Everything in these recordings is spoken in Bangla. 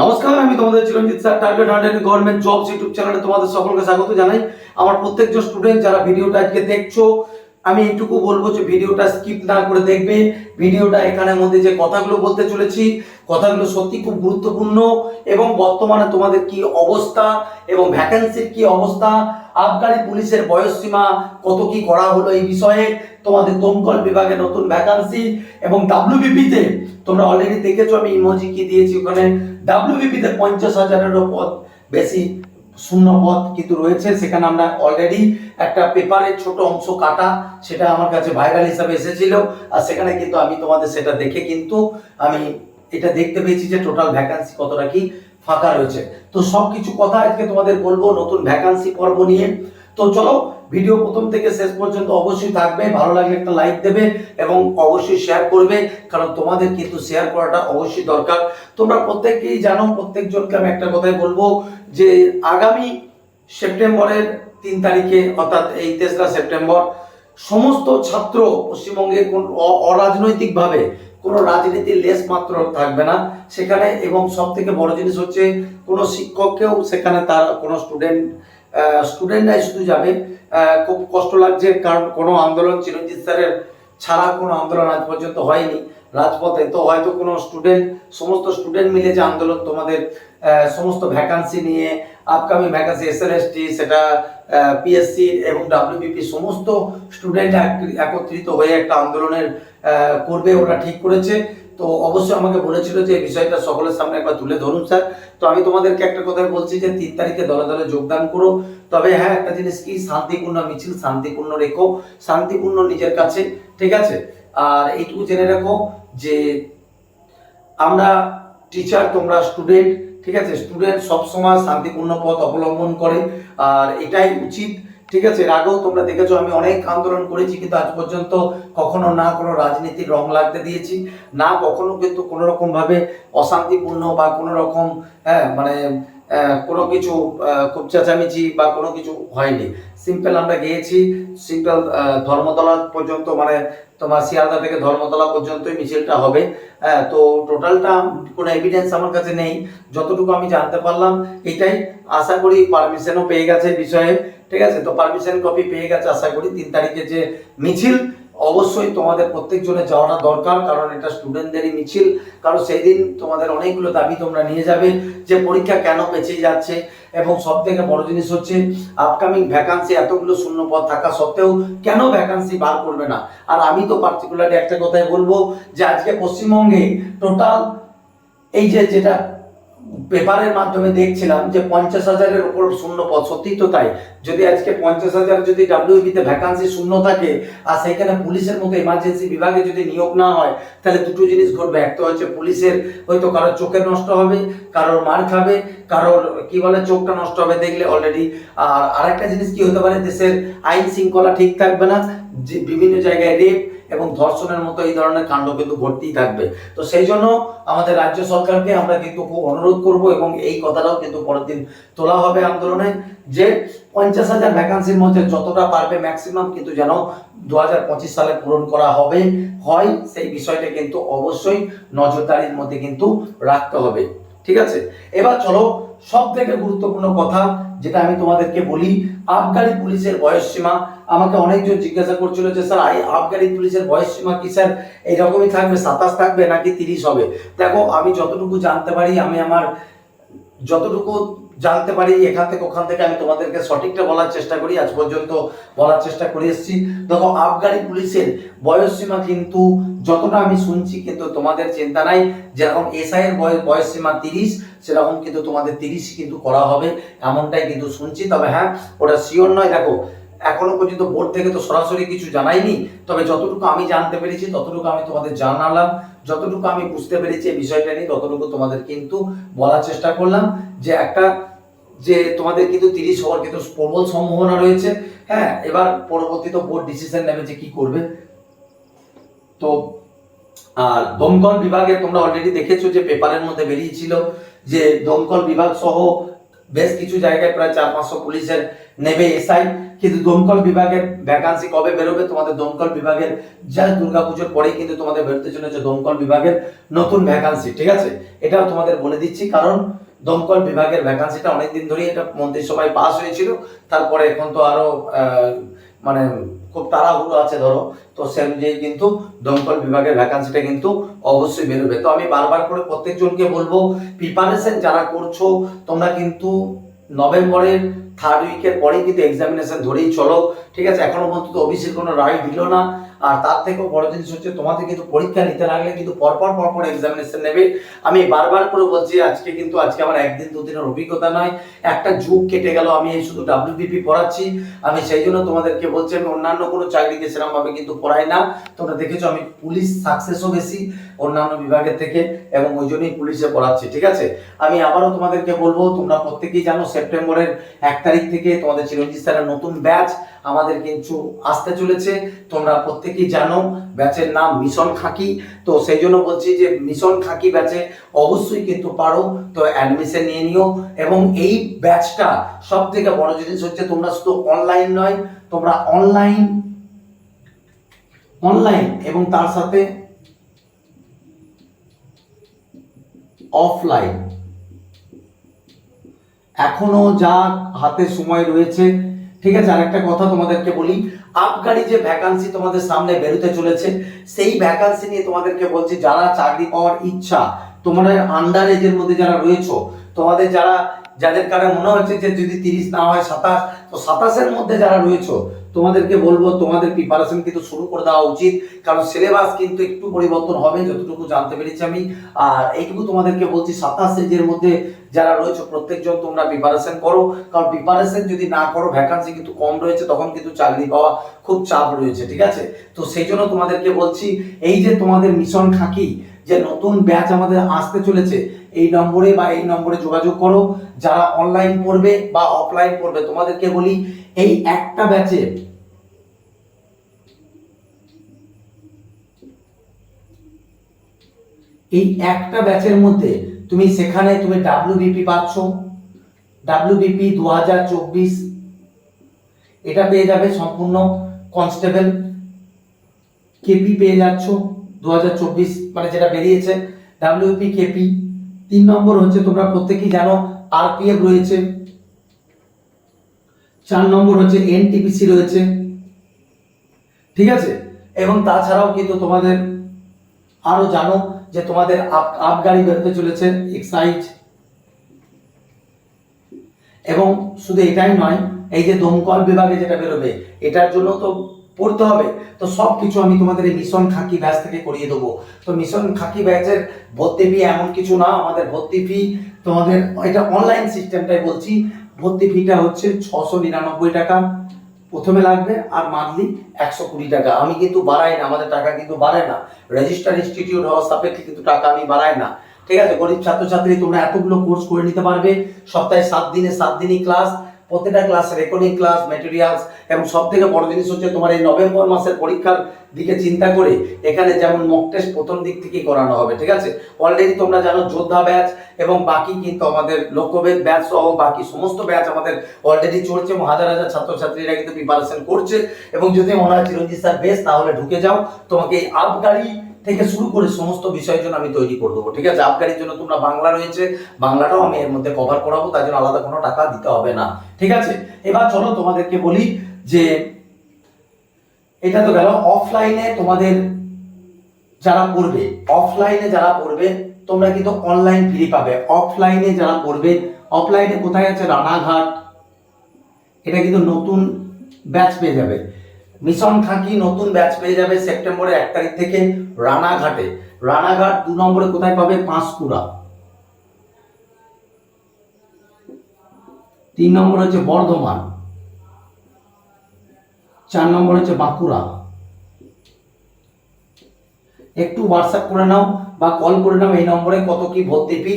নমস্কার, আমি তোমাদের Chiranjit sir. Target hundred government jobs YouTube চ্যানেলে তোমাদের সকলকে স্বাগত জানাই। আমার প্রত্যেকজন স্টুডেন্ট যারা ভিডিওটা আজকে দেখছো, আমি এইটুকু বলবো যে ভিডিওটা স্কিপ না করে দেখবে। ভিডিওটা এখানের মধ্যে যে কথাগুলো বলতে চলেছি, কথাগুলো সত্যি খুব গুরুত্বপূর্ণ। এবং বর্তমানে তোমাদের কি অবস্থা এবং ভ্যাকেন্সির কি অবস্থা, আবগারি পুলিশের বয়সসীমা কত কি করা হলো এই বিষয়ে, তোমাদের দমকল বিভাগে নতুন ভ্যাকেন্সি এবং ডাব্লিউবিপি-তে তোমরা অলরেডি দেখেছো আমি ইমোজি কি দিয়েছি ওখানে। ডাব্লিউবিপি-তে 50,000-এরও পদ বেশি শূন্য পদ কিন্তু রয়েছে। সেখানে আমরা অলরেডি একটা পেপারের ছোট অংশ কাটা, সেটা আমার কাছে ভাইরাল হিসাবে এসেছিল। আর সেখানে কিন্তু আমি তোমাদের সেটা দেখে কিন্তু আমি এটা দেখতে পেয়েছি যে টোটাল ভ্যাকেন্সি কতটা কি ফাঁকা রয়েছে। তো সবকিছু কথা আজকে তোমাদের বলবো নতুন ভ্যাকেন্সি পর্ব নিয়ে। তো চলো, ভিডিও প্রথম থেকে শেষ পর্যন্ত অবশ্যই থাকবে। ভালো লাগলে একটা লাইক দেবে এবং অবশ্যই শেয়ার করবে, কারণ তোমাদের কিন্তু শেয়ার করাটা অবশ্যই দরকার। তোমরা প্রত্যেকেই জানো, প্রত্যেকজনকে আমি একটা কথাই বলবো যে আগামী সেপ্টেম্বরের 3 তারিখে অর্থাৎ এই 3রা সেপ্টেম্বর সমস্ত ছাত্র পশ্চিমবঙ্গে কোন অরাজনৈতিকভাবে কোনো রাজনীতির লেশ মাত্র থাকবে না সেখানে। এবং সব থেকে বড় জিনিস হচ্ছে কোনো শিক্ষককেও সেখানে তার কোনো স্টুডেন্টরাই শুধু যাবে। খুব কষ্ট লাগছে, কারণ কোনো আন্দোলন চিরঞ্জিত স্যারের ছাড়া কোনো আন্দোলন আজ পর্যন্ত হয়নি রাজপথে। তো হয়তো কোনো সমস্ত স্টুডেন্ট মিলে যে আন্দোলন তোমাদের সমস্ত ভ্যাকান্সি নিয়ে, আপকামিং ভ্যাকান্সি এসএলএসটি, সেটা পিএসসি এবং ডাব্লিউবিপি সমস্ত স্টুডেন্ট একত্রিত হয়ে একটা আন্দোলনের করবে, ওরা ঠিক করেছে। তো অবশ্যই আমাকে বলেছিল যে এই বিষয়টা সকলের সামনে একবার তুলে ধরুন স্যার। তো আমি তোমাদেরকে একটা কথাই বলছি যে 3 তারিখে দলে দলে যোগদান করো। তবে হ্যাঁ, একটা জিনিস কি, শান্তিপূর্ণ মিছিল, শান্তিপূর্ণ রেখো, শান্তিপূর্ণ নিজের কাছে, ঠিক আছে? আর এইটুকু জেনে রাখো যে আমরা টিচার, তোমরা স্টুডেন্ট, ঠিক আছে? স্টুডেন্ট সবসময় শান্তিপূর্ণ পথ অবলম্বন করে, আর এটাই উচিত, ঠিক আছে? এর আগেও তোমরা দেখেছো আমি অনেক আন্দোলন করেছি, কিন্তু আজ পর্যন্ত কখনো না কোনো রাজনীতির রং লাগতে দিয়েছি, না কখনো কিন্তু কোনো রকম ভাবে অশান্তিপূর্ণ বা কোনো রকম মানে কোনো কিছু খুব চেঁচামেচি বা কোনো কিছু হয়নি। সিম্পল আমরা গিয়েছি, সিম্পল ধর্মতলা পর্যন্ত, মানে তোমার শিয়ালদা থেকে ধর্মতলা পর্যন্তই মিছিলটা হবে। তো টোটালটা কোনো এভিডেন্স আমার কাছে নেই, যতটুকু আমি জানতে পারলাম এটাই। আশা করি পারমিশনও পেয়ে গেছে বিষয়ে, ঠিক আছে? তো পারমিশন কপি পেয়ে গেছে আশা করি। 3 তারিখে যে মিছিল, অবশ্যই তোমাদের প্রত্যেকজনের যাওয়াটা দরকার, কারণ এটা স্টুডেন্টদেরই মিছিল। কারণ সেই দিন তোমাদের অনেকগুলো দাবি তোমরা নিয়ে যাবে, যে পরীক্ষা কেন পেছিয়ে যাচ্ছে, এবং সব থেকে বড় জিনিস হচ্ছে আপকামিং ভ্যাকান্সি এতগুলো শূন্য পদ থাকা সত্ত্বেও কেন ভ্যাকান্সি বার করবে না। আর আমি তো পার্টিকুলারলি একটা কথাই বলবো যে আজকে পশ্চিমবঙ্গে টোটাল এই যেটা পেপারের মাধ্যমে দেখছিলাম যে 50,000-এর উপর শূন্য পদ, সত্যি তো তাই। যদি আজকে 50,000 যদি ডাব্লিউবিতে ভ্যাকান্সি শূন্য থাকে, আর সেখানে পুলিশের মতো এমার্জেন্সি বিভাগে যদি নিয়োগ না হয়, তাহলে দুটো জিনিস ঘটবে। একটা হচ্ছে পুলিশের হয়তো কারোর চোখে নষ্ট হবে, কারোর মার খাবে, কারোর কি বলে চোখটা নষ্ট হবে দেখলে অলরেডি। আর আরেকটা জিনিস কি হতে পারে, দেশের আইন শৃঙ্খলা ঠিক থাকবে না, যে বিভিন্ন জায়গায় রেপ এবং ধর্ষণের মতো এই ধরনের কাণ্ড কিন্তু ঘটতেই থাকবে। তো সেই জন্য আমাদের রাজ্য সরকারকে আমরা কিন্তু খুব অনুরোধ করব, এবং এই কথাটাও কিন্তু পরের দিন তোলা হবে আন্দোলনে, যে 50,000 ভ্যাকান্সির মধ্যে যতটা পারবে ম্যাক্সিমাম কিন্তু যেন 2025 সালে পূরণ করা হয় সেই বিষয়টা কিন্তু অবশ্যই নজরদারির মধ্যে কিন্তু রাখতে হবে, ঠিক আছে? এবার চলো, সব থেকে গুরুত্বপূর্ণ কথা যেটা আমি তোমাদেরকে বলি, আবগারি পুলিশের বয়সসীমা। আমাকে অনেকজন জিজ্ঞাসা করছিল যে স্যার আবগারি পুলিশের বয়সসীমা কি স্যার এইরকমই থাকবে, 27 থাকবে নাকি 30 হবে? দেখো, আমি যতটুকু জানতে পারি, আমি আমার যতটুকু জানতে পারি এখান থেকে ওখান থেকে আমি তোমাদেরকে সঠিকটা বলার চেষ্টা করি, আজ পর্যন্ত বলার চেষ্টা করে এসেছি। দেখো, আবগারি পুলিশের বয়সসীমা কিন্তু যতটা আমি শুনছি কিন্তু তোমাদের চিন্তা নাই, যেরকম এসআই এর বয়সসীমা 30, সেরকম কিন্তু তোমাদের 30 কিন্তু করা হবে, এমনটাই কিন্তু শুনছি। তবে হ্যাঁ, ওটা শিওর নয়। দেখো, এখনো পর্যন্ত বোর্ড থেকে তো সরাসরি কিছু জানায়নি, তবে যতটুকু আমি জানতে পেরেছি ততটুকু আমি তোমাদের জানালাম, যতটুকু আমি বুঝতে পেরেছি এই বিষয়টা নিয়ে ততটুকু তোমাদের কিন্তু বলার চেষ্টা করলাম। যে তোমাদের কিন্তু 30 হওয়ার কিন্তু প্রবল সম্ভাবনা রয়েছে। হ্যাঁ, এবার পরবর্তীতে বোর্ড ডিসিশন নেবে যে কি করবে। তো আর দমকল বিভাগে তোমরা অলরেডি দেখেছো যে পেপারের মধ্যে বেরিয়েছিল যে দমকল বিভাগ সহ বেশ কিছু জায়গায় প্রায় 400-500 পুলিশের নেবে এসআই, কিন্তু দমকল বিভাগের ভ্যাকান্সি কবে বেরোবে তোমাদের দমকল বিভাগের জাস্ট দুর্গাপুজোর পরেই কিন্তু তোমাদের বেরোতে চলেছে দমকল বিভাগের নতুন ভ্যাকান্সি, ঠিক আছে? এটাও তোমাদের বলে দিচ্ছি, কারণ দমকল বিভাগের ভ্যাকান্সিটা অনেকদিন ধরেই এটা মন্ত্রিসভায় পাস হয়েছিল, তারপরে এখন তো আরো মানে খুব তাড়াহুড়ো আছে ধরো, তো সে অনুযায়ী কিন্তু দমকল বিভাগের ভ্যাকান্সিটা কিন্তু অবশ্যই বেরোবে। তো আমি বারবার করে প্রত্যেকজনকে বলবো, প্রিপারেশন যারা করছো তোমরা কিন্তু নভেম্বরের থার্ড উইকের পরেই কিন্তু এক্সামিনেশন ধরেই চলো, ঠিক আছে? এখনো পর্যন্ত অফিসের কোনো রায় দিল না। আর তার থেকেও বড় জিনিস হচ্ছে তোমাদের কিন্তু পরীক্ষা নিতে লাগলে কিন্তু পরপর এক্সামিনেশন নেবে। আমি বারবার করে বলছি, আজকে আমার একদিন দুদিনের অভিজ্ঞতা নয়, একটা যুগ কেটে গেল আমি এই শুধু ডাব্লিউবিপি পড়াচ্ছি। আমি সেই জন্য তোমাদেরকে বলছি, আমি অন্যান্য কোনো চাকরিকে সেরকম ভাবে কিন্তু পড়াই না। তোমরা দেখেছো আমি পুলিশ সাকসেসও বেশি অন্যান্য বিভাগের থেকে, এবং ওই জন্যই পুলিশে পড়াচ্ছি, ঠিক আছে? আমি আবারও তোমাদেরকে বলবো, তোমরা প্রত্যেকেই জানো সেপ্টেম্বরের 1 তারিখ থেকে তোমাদের চিরঞ্জিত স্যারের নতুন ব্যাচ আমাদের কিন্তু আসতে চলেছে। তোমরা প্রত্যেকেই জানো ব্যাচের নাম মিশন খাকি। তো সেই জন্য বলছি যে মিশন খাকি ব্যাচে অবশ্যই কিন্তু পারো, তো অ্যাডমিশন নিয়ে নিও। এবং এই ব্যাচটা সব থেকে বড় জিনিস হচ্ছে, তোমরা শুধু অনলাইন নয়, তোমরা অনলাইন এবং তার সাথে অফলাইন এখনো যা হাতে সময় রয়েছে, ঠিক আছে? আরেকটা কথা তোমাদেরকে বলি, আবগারি যে ভ্যাকান্সি তোমাদের সামনে বেরোতে চলেছে, সেই ভ্যাকান্সি নিয়ে তোমাদেরকে বলছি, যারা চাকরি পাওয়ার ইচ্ছা, তোমাদের আন্ডার এজের মধ্যে যারা রয়েছো, তোমাদের যাদের কারণে মনে হচ্ছে যে যদি 30 না হয় 27, তো 27-এর মধ্যে যারা রয়েছো, তোমাদেরকে বলবো তোমাদের প্রিপারেশন কিন্তু শুরু করে দেওয়া উচিত, কারণ সিলেবাস কিন্তু একটু পরিবর্তন হবে যতটুকু জানতে পেরেছি আমি। আর এইটুকু তোমাদেরকে বলছি, 27 এজের মধ্যে যারা রয়েছে প্রত্যেকজন তোমরা প্রিপারেশন করো, কারণ প্রিপারেশন যদি না করো ভ্যাকান্সি কিন্তু কম রয়েছে, তখন কিন্তু চাকরি পাওয়া খুব চাপ রয়েছে, ঠিক আছে? তো সেই জন্য তোমাদেরকে বলছি, এই যে তোমাদের মিশন খাকি যে নতুন ব্যাচ আমাদের আসতে চলেছে, এই নম্বরে যোগাযোগ করো। যারা অনলাইন পড়বে বা অফলাইন পড়বে, তোমাদেরকে বলি, এই একটা ব্যাচের মধ্যে সেখানে তুমি ডাব্লিউবিপি পাচ্ছ, ডাব্লিউবিপি 2024 এটা পেয়ে যাবে সম্পূর্ণ কনস্টেবল, কেপি পেয়ে যাচ্ছ 2024 মানে যেটা বেরিয়েছে ডাব্লিউপি কেপি। 3 নম্বর হচ্ছে তোমরা প্রত্যেকেই জানো আরপিএফ রয়েছে, 4 নম্বর হচ্ছে এনটিপিসি রয়েছে, ঠিক আছে? এবং তাছাড়াও কিন্তু তোমাদের আরো জানো যে তোমাদের আবগারি বেরোতে চলেছে, এক্সাইজ, এবং শুধু এটাই নয়, এই যে দমকল বিভাগে যেটা বেরোবে এটার জন্য তো পড়তে হবে। তো সবকিছু আমি তোমাদের এই মিশন খাকি ব্যাচ থেকে করিয়ে দেবো। তো মিশন খাকি ব্যাচের ভর্তি ফি এমন কিছু না, আমাদের ভর্তি ফি তোমাদের এটা অনলাইন সিস্টেমটাই বলছি, ভর্তি ফিটা হচ্ছে 699 টাকা প্রথমে লাগবে, আর মান্থলি 120 টাকা। আমি কিন্তু বাড়াই না, আমাদের টাকা কিন্তু বাড়ে না, রেজিস্টার ইনস্টিটিউট হওয়া সাপেক্ষে কিন্তু টাকা আমি বাড়াই না, ঠিক আছে? গরিব ছাত্রছাত্রী তোমরা এতগুলো কোর্স করে নিতে পারবে, সপ্তাহে 7 দিনে 7 দিনই ক্লাস, প্রত্যেকটা ক্লাস রেকর্ডিং ক্লাস, ম্যাটেরিয়ালস, এবং সব থেকে বড় জিনিস হচ্ছে তোমার এই নভেম্বর মাসের পরীক্ষার দিকে চিন্তা করে এখানে যেমন মক টেস্ট প্রথম দিক থেকেই করানো হবে, ঠিক আছে? অলরেডি তোমরা জানো যোদ্ধা ব্যাচ এবং বাকি কিন্তু আমাদের লক্ষ্যভেদ ব্যাচ সহ বাকি সমস্ত ব্যাচ আমাদের অলরেডি চলছে, এবং হাজার হাজার ছাত্রছাত্রীরা কিন্তু প্রিপারেশন করছে। এবং যদি মনে হয় চিরঞ্জিত স্যার বেশ, তাহলে ঢুকে যাও, তোমাকে এই আবগারি থেকে শুরু করে সমস্ত বিষয়ের জন্য আমি তৈরি করে দেবো, ঠিক আছে? আবগারির জন্য তোমরা বাংলা রয়েছে, বাংলাটাও আমি এর মধ্যে কভার করাবো, তার জন্য আলাদা কোনো টাকা দিতে হবে না, ঠিক আছে? এবার চলো তোমাদেরকে বলি যে এটা তো গেল অফলাইনে তোমাদের যারা পড়বে, তোমরা কিন্তু অনলাইন ফ্রি পাবে। অফলাইনে যারা পড়বে, অফলাইনে কোথায় আছে? রানাঘাট, এটা কিন্তু নতুন ব্যাচ পেয়ে যাবে, মিশন খাকি নতুন ব্যাচ পেয়ে যাবে সেপ্টেম্বরের 1 তারিখ থেকে রানাঘাটে। রানাঘাট 2 নম্বরে কোথায় পাবে? পাঁশকুড়া। 3 নম্বর হচ্ছে বর্ধমান, 4 নম্বর হচ্ছে বাঁকুড়া। একটু হোয়াটসঅ্যাপ করে নাও বা কল করে নাও এই নম্বরে, কত কি ভর্তি ফি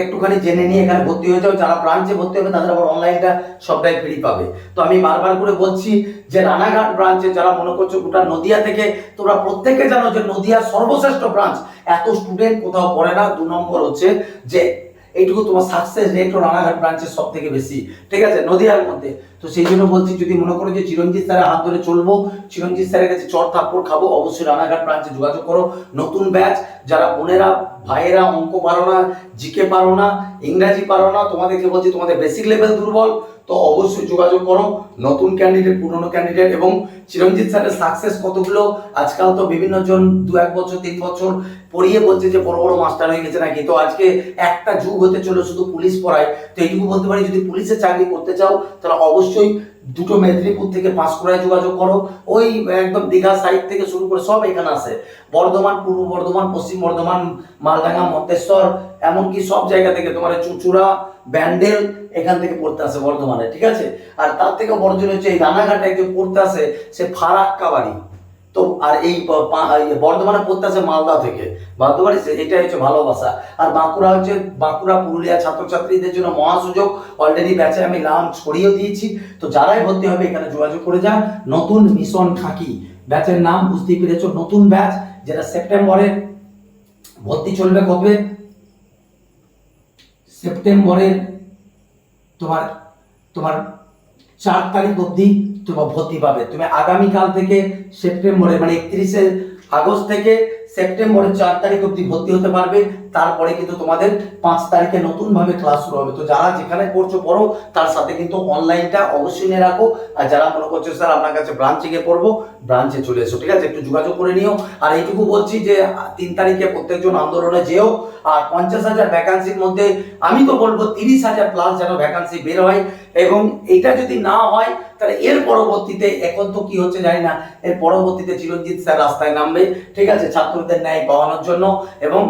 একটুখানি জেনে নিয়ে এখানে ভর্তি হয়ে যাও। যারা ব্রাঞ্চে ভর্তি হবে তাদের আবার অনলাইনটা সবটাই ফ্রি পাবে। তো আমি বারবার করে বলছি যে রানাঘাট ব্রাঞ্চে যারা মনে করছো গোটা নদিয়া থেকে, তোমরা প্রত্যেকে জানো যে নদিয়া সর্বশ্রেষ্ঠ ব্রাঞ্চ, এত স্টুডেন্ট কোথাও পড়ে না। 2 নম্বর হচ্ছে যে এইটুকু তোমার সাকসেস রেটও রানাঘাট ব্রাঞ্চের সব থেকে বেশি, ঠিক আছে, নদিয়ার মধ্যে। তো সেই জন্য বলছি, যদি মনে করো যে চিরঞ্জিত স্যারের হাত ধরে চলবো, চিরঞ্জিত স্যারের কাছে চড় থাপ্পড় খাবো, অবশ্যই রানাঘাট ব্রাঞ্চে যোগাযোগ করো। নতুন ব্যাচ, যারা বোনেরা ভাইয়েরা অঙ্ক পারো না, জিকে পারো না, ইংরাজি পারো না, তোমাদেরকে বলছি তোমাদের বেসিক লেভেল দুর্বল, তো অবশ্যই যোগাযোগ করো। নতুন ক্যান্ডিডেট, পুরনো ক্যান্ডিডেট, এবং চিরঞ্জিত স্যারের সাকসেস কতগুলো, আজকাল তো বিভিন্ন জন 2-1 বছর 3 বছর পড়িয়ে বলছে যে বড় বড় মাস্টার হয়ে গেছে নাকি। তো আজকে একটা যুগ হতে চলো শুধু পুলিশ পড়ায়। তো এইটুকু বলতে পারি, যদি পুলিশের চাকরি করতে চাও তাহলে অবশ্যই দুটো মেদিনীপুর থেকে পাঁশকুড়ায় যোগাযোগ করো। ওই একদম দীঘা সাইড থেকে শুরু করে সব এখানে আসে, বর্ধমান, পূর্ব বর্ধমান, পশ্চিম বর্ধমান, মালডাঙ্গা, মন্তেশ্বর, এমনকি সব জায়গা থেকে তোমার চুঁচুড়া, ব্যান্ডেল, এখান থেকে পড়তে আসে বর্ধমানে, ঠিক আছে। আর তার থেকে বড় জিনিস হচ্ছে এই রানাঘাটে একজন পড়তে আসে, সে ফারাক্কা বাড়ি। তো আর এই বর্ধমানে পড়তে আসে মালদা থেকে, বর্ধমানে, এটাই হচ্ছে ভালোবাসা। আর বাঁকুড়া হচ্ছে, বাঁকুড়া পুরুলিয়া ছাত্রছাত্রীদের জন্য মহা সুযোগ, অলরেডি ব্যাচে আমি নাম ছড়িয়েও দিয়েছি। তো যারাই ভর্তি হবে এখানে যোগাযোগ করে যান। নতুন মিশন খাকি ব্যাচের নাম বুঝতেই পেরেছো, নতুন ব্যাচ, যেটা সেপ্টেম্বরে ভর্তি চলবে। কবে? সেপ্টেম্বরের তোমার তোমার 4 তারিখ অবধি তোমার ভর্তি পাবে। তুমি আগামীকাল থেকে সেপ্টেম্বরে মানে 31শে আগস্ট থেকে সেপ্টেম্বরের 4 তারিখ অবধি ভর্তি হতে পারবে। তারপরে কিন্তু তোমাদের 5 তারিখে নতুন ভাবে ক্লাস শুরু হবে। তো যারা যেখানে পড়ছো পড়ো, তার সাথে কিন্তু অনলাইনটা অবশ্যই নিয়ে রাখো। আর যারা মনে করছো স্যার আপনার কাছে ব্রাঞ্চে গিয়ে পড়বো, ব্রাঞ্চে চলে এসো, ঠিক আছে, একটু যোগাযোগ করে নিও। আর এইটুকু বলছি যে 3 তারিখে প্রত্যেকজন আন্দোলনে যেও। আর 50,000 ভ্যাকান্সির মধ্যে আমি তো বলবো 30,000 প্লাস যেন ভ্যাকান্সি বের হয়। এবং এটা যদি না হয় তাহলে এর পরবর্তীতে, এখন তো কি হচ্ছে জানি না, এর পরবর্তীতে চিরঞ্জিত স্যার রাস্তায় নামবে, ঠিক আছে, ছাত্রদের ন্যায় পাওয়ানোর জন্য। এবং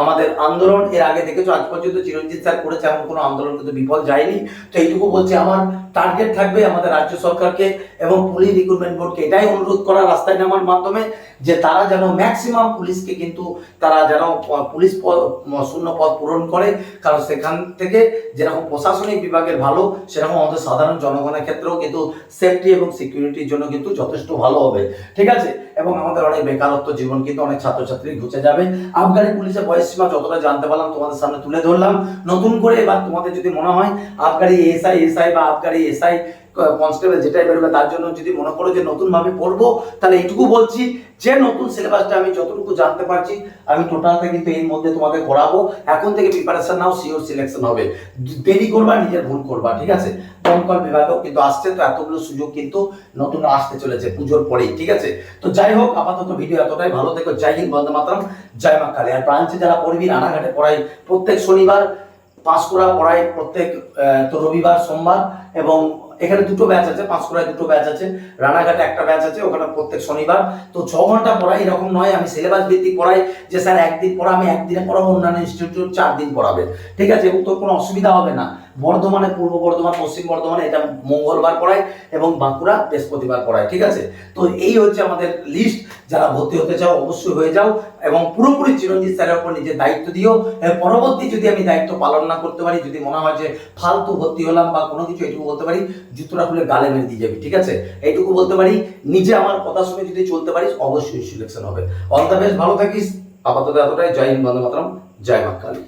আমাদের আন্দোলন এর আগে দেখেছো আজ পর্যন্ত চিরঞ্জিত স্যার করেছে এমন কোনো আন্দোলন কিন্তু বিফল যায়নি। তো এইটুকু বলছি, আমার টার্গেট থাকবে আমাদের রাজ্য সরকারকে এবং পুলিশ রিক্রুটমেন্ট বোর্ডকে এটাই অনুরোধ করা রাস্তায় নামার মাধ্যমে, যে তারা যেন ম্যাক্সিমাম পুলিশকে কিন্তু তারা যেন পুলিশ শূন্য পদ পূরণ করে। কারণ সেখান থেকে যেরকম প্রশাসনিক বিভাগের ভালো, সেরকম আমাদের সাধারণ জনগণের ক্ষেত্রেও কিন্তু সেফটি এবং সিকিউরিটির জন্য কিন্তু যথেষ্ট ভালো হবে, ঠিক আছে। এবং আমাদের অনেক বেকারত্ব জীবন কিন্তু অনেক ছাত্রছাত্রী ঘুচে যাবে। আবগারি পুলিশের বয়স সীমা যতটা জানতে পারলাম তোমাদের সামনে তুলে ধরলাম। নতুন করে এবার তোমাদের যদি মনে হয় আবগারি এসআই বা আবগারি এসআই কনস্টেবল যেটাই বেরোবে, তার জন্য যদি মনে করো যে নতুন ভাবে পড়বো, তাহলে এইটুকু বলছি যে নতুন সিলেবাসটা আমি যতটুকু জানতে পারছি আমি টোটালটা কিন্তু এর মধ্যে তোমাদের করাবো। এখন থেকে প্রিপারেশন নাও, সিওর সিলেকশন হবে। দেরি করবা, নিজের ভুল করবা, ঠিক আছে। দমকল বিভাগেও কিন্তু আসছে, তো এতগুলো সুযোগ কিন্তু নতুন আসতে চলেছে পুজোর পরেই, ঠিক আছে। তো যাই হোক, আপাতত ভিডিও এতটাই, ভালো থেকো, জয় হিন্দ, বন্দে মাতরম, জয় মা কালী। আর ব্রাঞ্চে যারা পড়বি, রানাঘাটে পড়াই প্রত্যেক শনিবার, পাঁশকুড়া পড়াই প্রত্যেক তো রবিবার, সোমবার, এবং এখানে দুটো ব্যাচ আছে, পাঁশকুড়ায় দুটো ব্যাচ আছে, রানাঘাটে একটা ব্যাচ আছে, ওখানে প্রত্যেক শনিবার। তো 6 ঘন্টা পড়াই, এরকম নয় আমি সিলেবাস ভিত্তিক পড়াই যে স্যার একদিন পড়া আমি একদিনে পড়াবো, অন্যান্য ইনস্টিটিউট 4 দিন পড়াবে, ঠিক আছে। এবং তোর কোনো অসুবিধা হবে না। বর্ধমানে, পূর্ব বর্ধমান, পশ্চিম বর্ধমানে এটা মঙ্গলবার পড়ায়, এবং বাঁকুড়া বৃহস্পতিবার পড়ায়, ঠিক আছে। তো এই হচ্ছে আমাদের লিস্ট। যারা ভর্তি হতে চাও অবশ্যই হয়ে যাও, এবং পুরোপুরি চিরঞ্জিত স্যারের উপর নিজের দায়িত্ব দিও। পরবর্তী যদি আমি দায়িত্ব পালন না করতে পারি, যদি মনে হয় যে ফালতু ভর্তি হলাম বা কোনো কিছু, এটুকু বলতে পারি জুতোটা খুলে গালে মেরে দিয়ে যাবি, ঠিক আছে। এইটুকু বলতে পারি, নিজে আমার কথা শুনে যদি চলতে পারিস অবশ্যই সিলেকশন হবে। অল দ্য বেস্ট, ভালো থাকিস। আপাতত এতটাই। জয় হিন্দ, বন্দে মাতরম, জয় মা কালী।